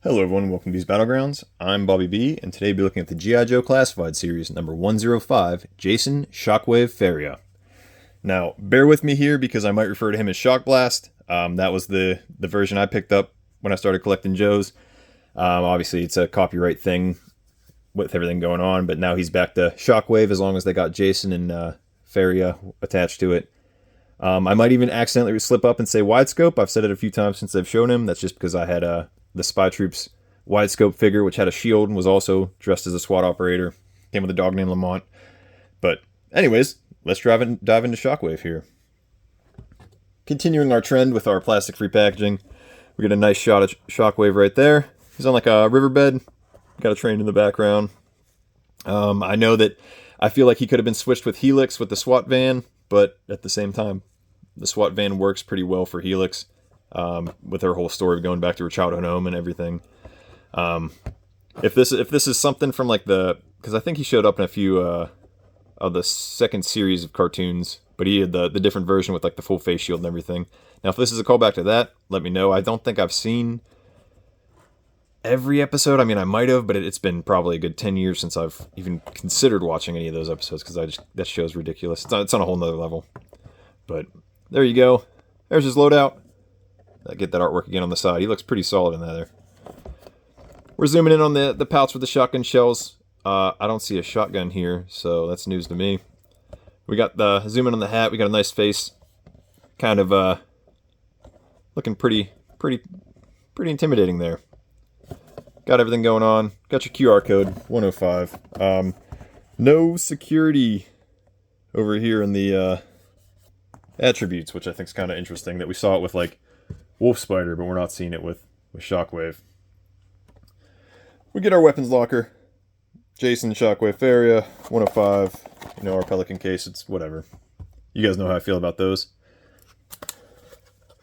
Hello everyone, welcome to these Battlegrounds. I'm Bobby B, and today we'll be looking at the GIJoe Classified Series, number 105, Jason Shockwave Faria. Now, bear with me here because I might refer to him as Shock Blast. That was the version I picked up when I started collecting Joes. Obviously, it's a copyright thing with everything going on, but now he's back to Shockwave as long as they got Jason and Faria attached to it. I might even accidentally slip up and say wide scope. I've said it a few times since I've shown him. That's just because I had the Spy Troops wide scope figure, which had a shield and was also dressed as a SWAT operator. Came with a dog named Lamont. But anyways, let's dive into Shockwave here. Continuing our trend with our plastic-free packaging, we get a nice shot of Shockwave right there. He's on like a riverbed. Got a train in the background. I know that I feel like he could have been switched with Helix with the SWAT van, but at the same time, the SWAT van works pretty well for Helix. With her whole story going back to her childhood home and everything. If this is something from like because I think he showed up in a few of the second series of cartoons, but he had the different version with like the full face shield and everything. Now, if this is a callback to that, let me know. I don't think I've seen every episode. I mean, I might have, but it's been probably a good 10 years since I've even considered watching any of those episodes because that show's ridiculous. It's on a whole nother level. But there you go. There's his loadout. Get that artwork again on the side. He looks pretty solid in there. We're zooming in on the pouch with the shotgun shells. I don't see a shotgun here, so that's news to me. We got the zoom in on the hat. We got a nice face, kind of looking pretty intimidating there. Got everything going on. Got your QR code 105. No security over here in the attributes, which I think is kind of interesting that we saw it with like Wolf Spider, but we're not seeing it with Shockwave. We get our weapons locker. Jason, Shockwave, Faria, 105. You know, our Pelican case, it's whatever. You guys know how I feel about those.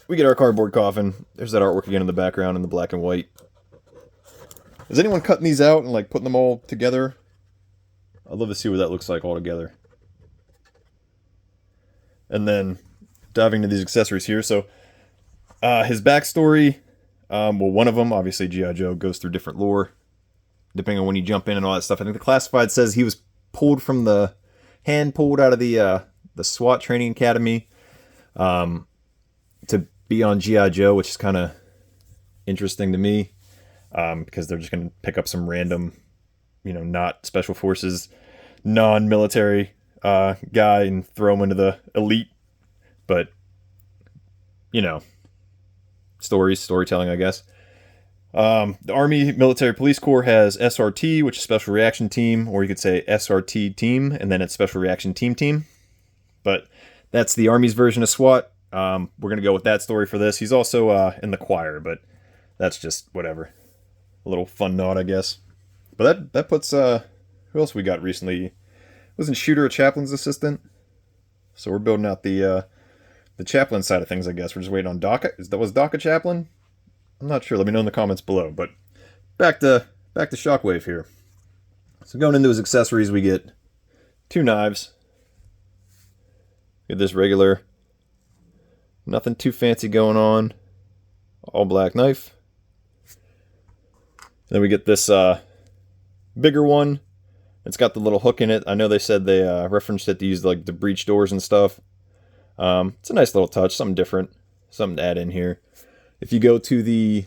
We get our cardboard coffin. There's that artwork again in the background in the black and white. Is anyone cutting these out and like putting them all together? I'd love to see what that looks like all together. And then diving into these accessories here. So his backstory, one of them, obviously GIJoe, goes through different lore, depending on when you jump in and all that stuff. I think the Classified says he was pulled out of the SWAT training academy to be on GIJoe, which is kind of interesting to me because they're just going to pick up some random, not special forces, non-military guy and throw him into the elite. But, storytelling, I guess. The Army Military Police Corps has SRT, which is Special Reaction Team, or you could say SRT Team, and then it's Special Reaction Team. But that's the Army's version of SWAT. We're going to go with that story for this. He's also in the choir, but that's just whatever. A little fun nod, I guess. But that puts, who else we got recently? Wasn't Shooter a chaplain's assistant? So we're building out the chaplain side of things, I guess. We're just waiting on Doc. Was Doc a chaplain? I'm not sure. Let me know in the comments below. But back to Shockwave here. So going into his accessories, we get 2 knives. Get this regular, nothing too fancy going on, all black knife. Then we get this bigger one. It's got the little hook in it. I know they said they referenced it to use like the breech doors and stuff. It's a nice little touch, something different, something to add in here. If you go to the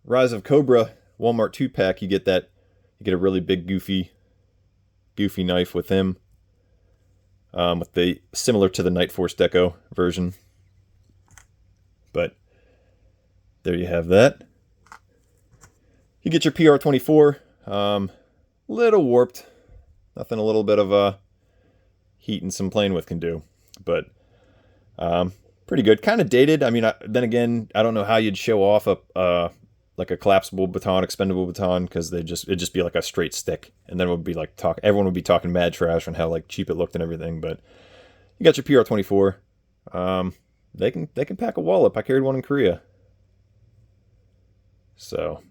Rise of Cobra Walmart 2-pack, you get a really big goofy knife with him, with the similar to the Night Force Deco version. But there you have that. You get your PR-24, little warped, nothing a little bit of heat and some playing with can do, but pretty good. Kind of dated. I mean, then again, I don't know how you'd show off like a collapsible baton, expendable baton, because it'd just be like a straight stick, and then it would be like everyone would be talking mad trash on how like cheap it looked and everything. But you got your PR-24. They can pack a wallop. I carried one in Korea, so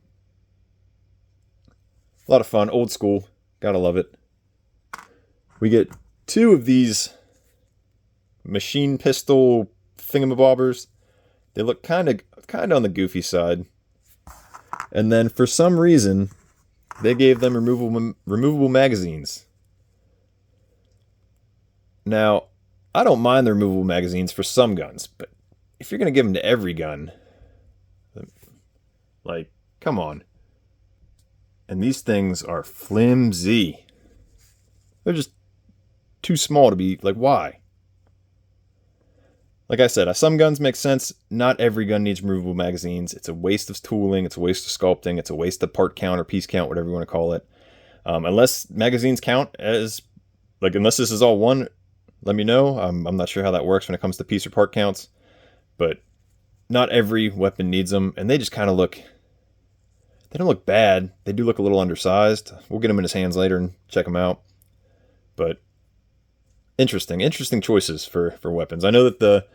a lot of fun, old school. Gotta love it. We get 2 of these machine pistol thingamabobbers. They look kind of on the goofy side. And then for some reason, they gave them removable magazines. Now, I don't mind the removable magazines for some guns, but if you're going to give them to every gun, like, come on. And these things are flimsy. They're just too small to be, like, why? Like I said, some guns make sense. Not every gun needs removable magazines. It's a waste of tooling. It's a waste of sculpting. It's a waste of part count or piece count, whatever you want to call it. Unless magazines count as, like, unless this is all one, let me know. I'm not sure how that works when it comes to piece or part counts. But not every weapon needs them. And they just kind of look, they don't look bad. They do look a little undersized. We'll get him in his hands later and check them out. But interesting choices for weapons. I know that the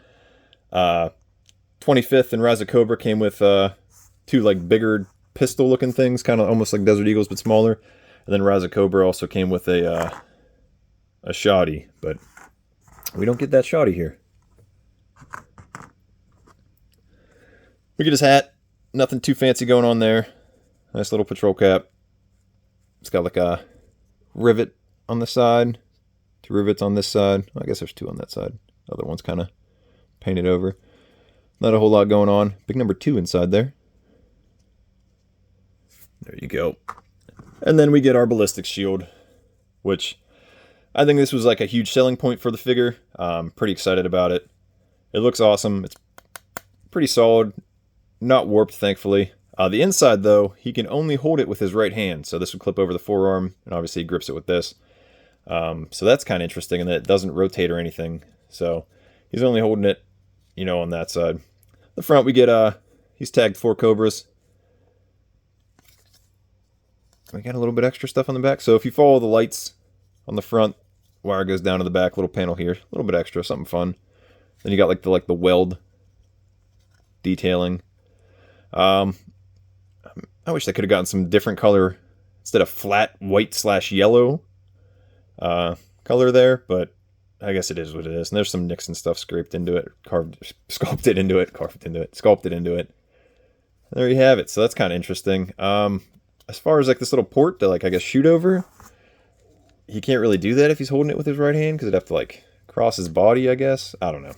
25th and Rise of Cobra came with two like bigger pistol looking things, kind of almost like Desert Eagles but smaller. And then Rise of Cobra also came with a shoddy, but we don't get that shoddy here. We get his hat. Nothing too fancy going on there. Nice little patrol cap. It's got like a rivet on the side. 2 rivets on this side. I guess there's 2 on that side. The other one's kind of painted over. Not a whole lot going on. Big number 2 inside there. There you go. And then we get our ballistic shield, which I think this was like a huge selling point for the figure. Pretty excited about it. It looks awesome. It's pretty solid. Not warped, thankfully. The inside, though, he can only hold it with his right hand. So this would clip over the forearm, and obviously he grips it with this. So that's kind of interesting, and that it doesn't rotate or anything. So he's only holding it, you know, on that side. The front, we get, he's tagged 4 Cobras. We got a little bit extra stuff on the back. So if you follow the lights on the front, wire goes down to the back, little panel here. A little bit extra, something fun. Then you got like the weld detailing. I wish I could have gotten some different color instead of flat white/yellow color there, but I guess it is what it is. And there's some Nixon stuff scraped into it, sculpted into it. There you have it. So that's kind of interesting. As far as like this little port to like, I guess, shoot over, he can't really do that if he's holding it with his right hand, because it'd have to like cross his body, I guess. I don't know.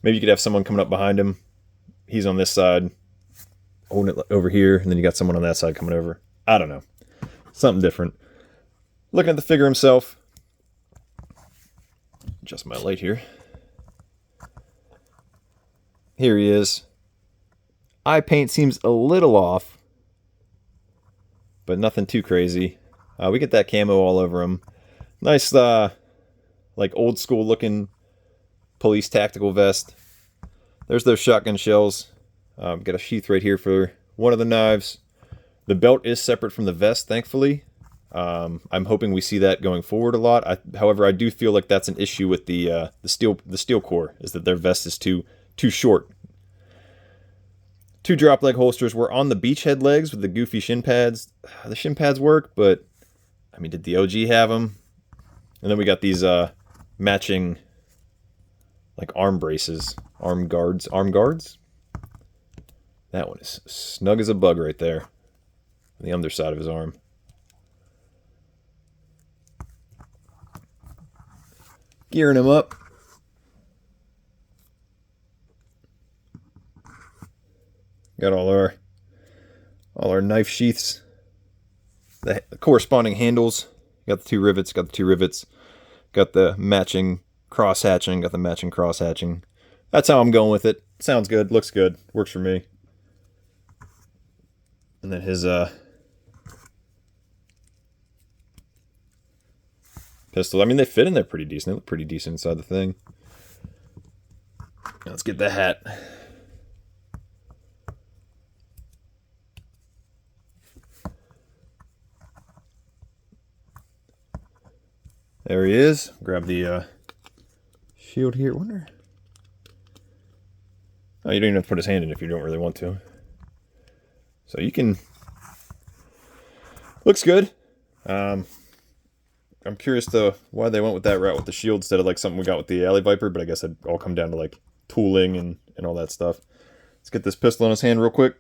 Maybe you could have someone coming up behind him. He's on this side, holding it over here, and then you got someone on that side coming over. I don't know. Something different. Looking at the figure himself. Adjust my light here. Here he is. Eye paint seems a little off, but nothing too crazy. We get that camo all over him. Nice, like old school looking police tactical vest. There's those shotgun shells. Got a sheath right here for one of the knives. The belt is separate from the vest, thankfully. I'm hoping we see that going forward a lot. However, I do feel like that's an issue with the steel core, is that their vest is too short. 2 drop leg holsters were on the beachhead legs with the goofy shin pads. The shin pads work, but I mean, did the OG have them? And then we got these matching like arm braces, arm guards. That one is snug as a bug right there. On the underside of his arm. Gearing him up. Got all our knife sheaths. The corresponding handles. Got the 2 rivets. Got the matching cross hatching. That's how I'm going with it. Sounds good. Looks good. Works for me. And then his pistol. I mean, they fit in there pretty decent. They look pretty decent inside the thing. Now let's get the hat. There he is. Grab the shield here. Wonder. Oh, you don't even have to put his hand in if you don't really want to. So you can. Looks good. I'm curious though why they went with that route with the shield instead of like something we got with the Alley Viper, but I guess it'd all come down to like tooling and all that stuff. Let's get this pistol in his hand real quick.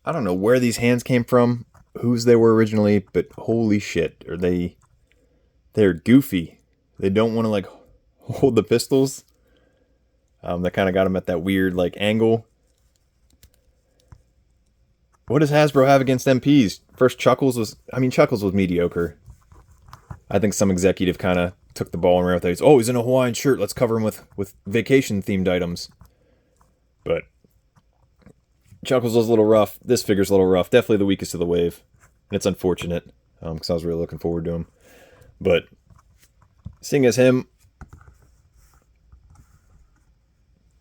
I don't know where these hands came from, whose they were originally, but holy shit, they're goofy. They don't want to like hold the pistols. That kind of got them at that weird like angle. What does Hasbro have against MPs? First, Chuckles was mediocre. I think some executive kind of took the ball and ran with it. Oh, he's in a Hawaiian shirt. Let's cover him with vacation themed items. But Chuckles was a little rough. This figure's a little rough. Definitely the weakest of the wave. And it's unfortunate because I was really looking forward to him. But seeing as him,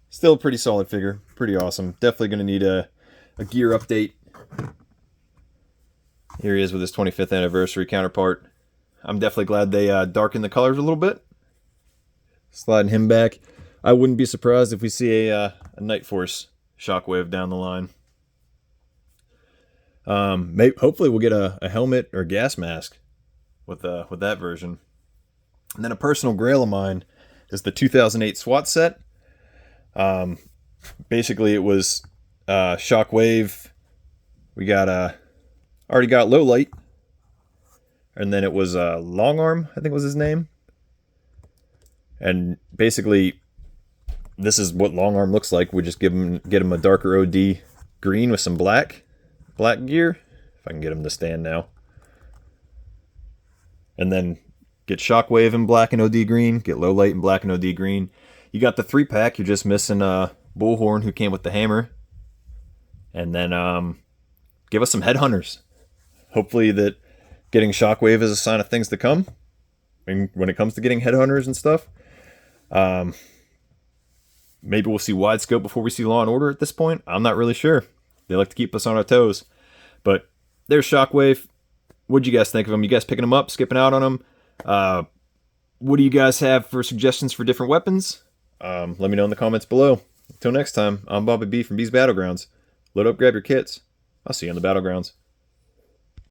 still a pretty solid figure. Pretty awesome. Definitely going to need a gear update. Here he is with his 25th anniversary counterpart. I'm definitely glad they darkened the colors a little bit. Sliding him back. I wouldn't be surprised if we see a Night Force Shockwave down the line. Hopefully we'll get a helmet or gas mask with that version. And then a personal grail of mine is the 2008 SWAT set. Basically it was Shockwave. We got already got Low Light. And then it was Long Arm, I think was his name. And basically, this is what Long Arm looks like. We just get him a darker OD green with some black gear. If I can get him to stand now. And then get Shockwave in black and OD green. Get Low Light in black and OD green. You got the 3-pack. You're just missing Bullhorn, who came with the hammer. And then give us some headhunters. Hopefully that getting Shockwave is a sign of things to come. When it comes to getting headhunters and stuff. Maybe we'll see wide scope before we see Law and Order at this point. I'm not really sure. They like to keep us on our toes. But there's Shockwave. What'd you guys think of him? You guys picking him up, skipping out on him? What do you guys have for suggestions for different weapons? Let me know in the comments below. Until next time, I'm Bobby B from B's Battlegrounds. Load up, grab your kits. I'll see you on the Battlegrounds.